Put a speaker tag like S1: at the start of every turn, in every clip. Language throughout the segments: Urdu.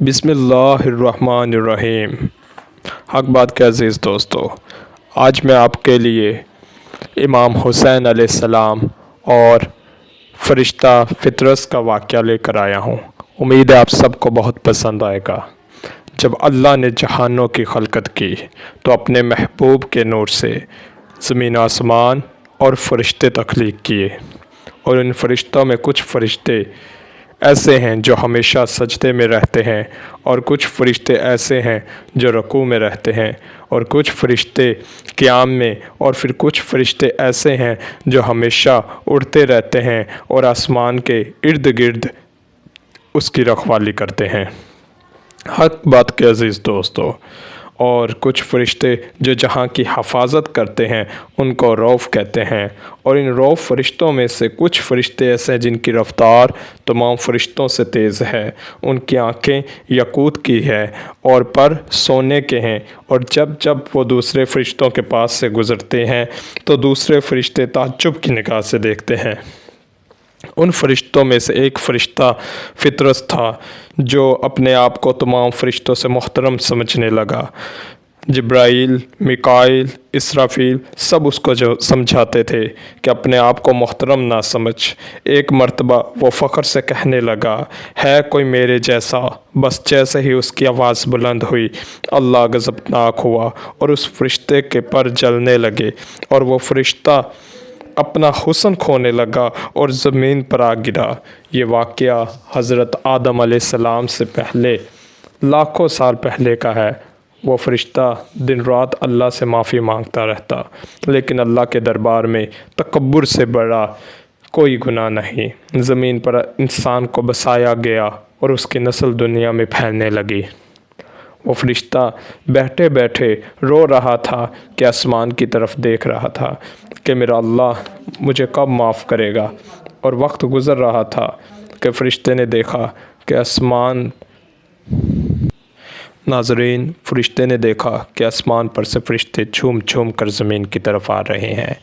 S1: بسم اللہ الرحمن الرحیم۔ حق بات کے عزیز دوستو، آج میں آپ کے لیے امام حسین علیہ السلام اور فرشتہ فطرس کا واقعہ لے کر آیا ہوں۔ امید ہے آپ سب کو بہت پسند آئے گا۔ جب اللہ نے جہانوں کی خلقت کی تو اپنے محبوب کے نور سے زمین آسمان اور فرشتے تخلیق کیے، اور ان فرشتوں میں کچھ فرشتے ایسے ہیں جو ہمیشہ سجدے میں رہتے ہیں، اور کچھ فرشتے ایسے ہیں جو رکوع میں رہتے ہیں، اور کچھ فرشتے قیام میں، اور پھر کچھ فرشتے ایسے ہیں جو ہمیشہ اڑتے رہتے ہیں اور آسمان کے ارد گرد اس کی رکھوالی کرتے ہیں۔ حق بات کے عزیز دوستو، اور کچھ فرشتے جو جہاں کی حفاظت کرتے ہیں ان کو روف کہتے ہیں، اور ان روف فرشتوں میں سے کچھ فرشتے ایسے ہیں جن کی رفتار تمام فرشتوں سے تیز ہے، ان کی آنکھیں یاقوت کی ہے اور پر سونے کے ہیں، اور جب وہ دوسرے فرشتوں کے پاس سے گزرتے ہیں تو دوسرے فرشتے تعجب کی نگاہ سے دیکھتے ہیں۔ ان فرشتوں میں سے ایک فرشتہ فطرس تھا جو اپنے آپ کو تمام فرشتوں سے محترم سمجھنے لگا۔ جبرائیل، میکائیل، اسرافیل سب اس کو جو سمجھاتے تھے کہ اپنے آپ کو محترم نہ سمجھ۔ ایک مرتبہ وہ فخر سے کہنے لگا، ہے کوئی میرے جیسا؟ بس جیسے ہی اس کی آواز بلند ہوئی، اللہ غضبناک ہوا اور اس فرشتے کے پر جلنے لگے، اور وہ فرشتہ اپنا حسن کھونے لگا اور زمین پر آ گرا۔ یہ واقعہ حضرت آدم علیہ السلام سے پہلے لاکھوں سال پہلے کا ہے۔ وہ فرشتہ دن رات اللہ سے معافی مانگتا رہتا، لیکن اللہ کے دربار میں تکبر سے بڑا کوئی گناہ نہیں۔ زمین پر انسان کو بسایا گیا اور اس کی نسل دنیا میں پھیلنے لگی۔ وہ فرشتہ بیٹھے بیٹھے رو رہا تھا کہ آسمان کی طرف دیکھ رہا تھا کہ میرا اللہ مجھے کب معاف کرے گا، اور وقت گزر رہا تھا کہ فرشتے نے دیکھا کہ آسمان پر سے فرشتے جھوم جھوم کر زمین کی طرف آ رہے ہیں۔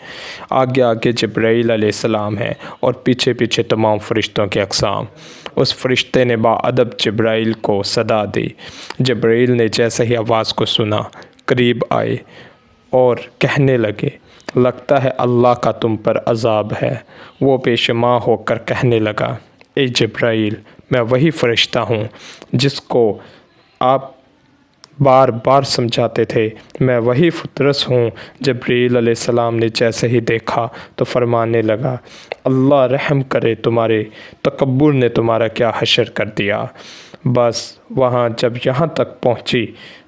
S1: آگے آگے جبرائیل علیہ السلام ہیں اور پیچھے پیچھے تمام فرشتوں کے اقسام۔ اس فرشتے نے باادب جبرائیل کو صدا دی۔ جبرائیل نے جیسے ہی آواز کو سنا قریب آئے اور کہنے لگے، لگتا ہے اللہ کا تم پر عذاب ہے۔ وہ پیشما ہو کر کہنے لگا، اے جبرائیل، میں وہی فرشتہ ہوں جس کو آپ بار بار سمجھاتے تھے، میں وہی فطرس ہوں۔ جبرائیل علیہ السلام نے جیسے ہی دیکھا تو فرمانے لگا، اللہ رحم کرے، تمہارے تکبر نے تمہارا کیا حشر کر دیا۔ بس وہاں جب یہاں تک پہنچی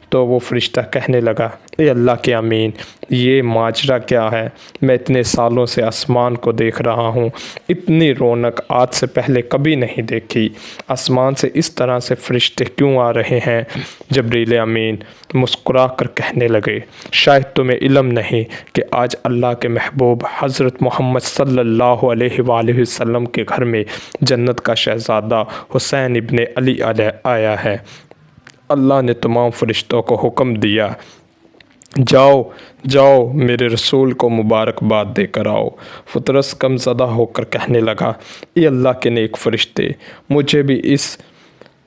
S1: تو وہ فرشتہ کہنے لگا، اے اللہ کے امین، یہ ماجرا کیا ہے؟ میں اتنے سالوں سے آسمان کو دیکھ رہا ہوں، اتنی رونق آج سے پہلے کبھی نہیں دیکھی۔ آسمان سے اس طرح سے فرشتے کیوں آ رہے ہیں؟ جبرائیل امین مسکرا کر کہنے لگے، شاید تمہیں علم نہیں کہ آج اللہ کے محبوب حضرت محمد صلی اللہ علیہ وآلہ وسلم کے گھر میں جنت کا شہزادہ حسین ابن علی آیا ہے۔ اللہ نے تمام فرشتوں کو حکم دیا، جاؤ میرے رسول کو مبارکباد دے کر آؤ۔ فطرس غم زدہ ہو کر کہنے لگا، اے اللہ کے نیک فرشتے، مجھے بھی اس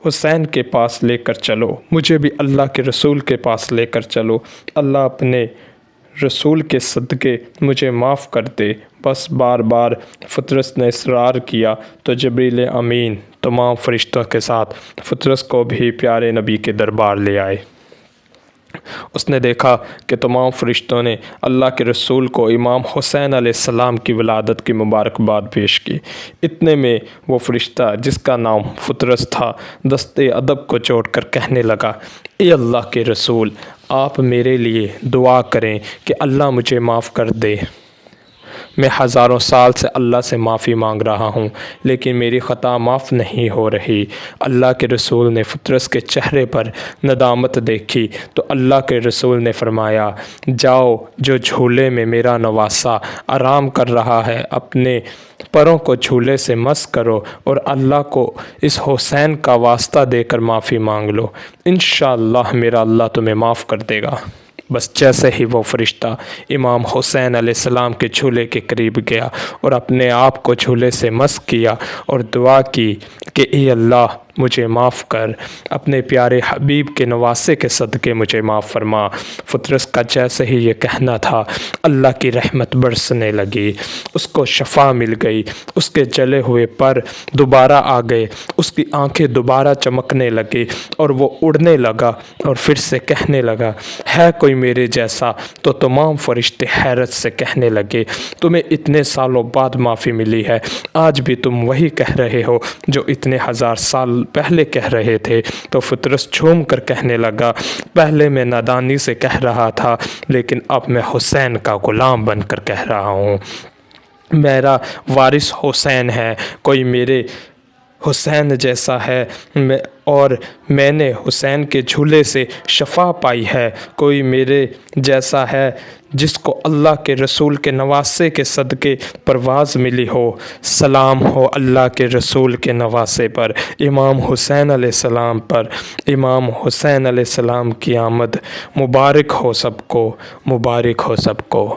S1: حسین کے پاس لے کر چلو، مجھے بھی اللہ کے رسول کے پاس لے کر چلو، اللہ اپنے رسول کے صدقے مجھے معاف کر دے۔ بس بار بار فطرس نے اصرار کیا تو جبرائیل امین تمام فرشتوں کے ساتھ فطرس کو بھی پیارے نبی کے دربار لے آئے۔ اس نے دیکھا کہ تمام فرشتوں نے اللہ کے رسول کو امام حسین علیہ السلام کی ولادت کی مبارکباد پیش کی۔ اتنے میں وہ فرشتہ جس کا نام فطرس تھا دستے ادب کو جوڑ کر کہنے لگا، اے اللہ کے رسول، آپ میرے لیے دعا کریں کہ اللہ مجھے معاف کر دے۔ میں ہزاروں سال سے اللہ سے معافی مانگ رہا ہوں لیکن میری خطا معاف نہیں ہو رہی۔ اللہ کے رسول نے فطرس کے چہرے پر ندامت دیکھی تو اللہ کے رسول نے فرمایا، جاؤ، جو جھولے میں میرا نواسا آرام کر رہا ہے اپنے پروں کو جھولے سے مس کرو اور اللہ کو اس حسین کا واسطہ دے کر معافی مانگ لو، انشاءاللہ میرا اللہ تمہیں معاف کر دے گا۔ بس جیسے ہی وہ فرشتہ امام حسین علیہ السلام کے جھولے کے قریب گیا اور اپنے آپ کو جھولے سے مس کیا اور دعا کی کہ اے اللہ مجھے معاف کر، اپنے پیارے حبیب کے نواسے کے صدقے مجھے معاف فرما۔ فترس کا جیسے ہی یہ کہنا تھا، اللہ کی رحمت برسنے لگی، اس کو شفا مل گئی، اس کے جلے ہوئے پر دوبارہ آ گئے، اس کی آنکھیں دوبارہ چمکنے لگی اور وہ اڑنے لگا اور پھر سے کہنے لگا، ہے کوئی میرے جیسا؟ تو تمام فرشتے حیرت سے کہنے لگے، تمہیں اتنے سالوں بعد معافی ملی ہے، آج بھی تم وہی کہہ رہے ہو جو اتنے ہزار سال پہلے کہہ رہے تھے۔ تو فترس جھوم کر کہنے لگا، پہلے میں نادانی سے کہہ رہا تھا، لیکن اب میں حسین کا غلام بن کر کہہ رہا ہوں۔ میرا وارث حسین ہے، کوئی میرے حسین جیسا ہے اور میں نے حسین کے جھولے سے شفا پائی ہے، کوئی میرے جیسا ہے جس کو اللہ کے رسول کے نواسے کے صدقے پرواز ملی ہو۔ سلام ہو اللہ کے رسول کے نواسے پر، امام حسین علیہ السلام پر۔ امام حسین علیہ السلام کی آمد مبارک ہو سب کو، مبارک ہو سب کو۔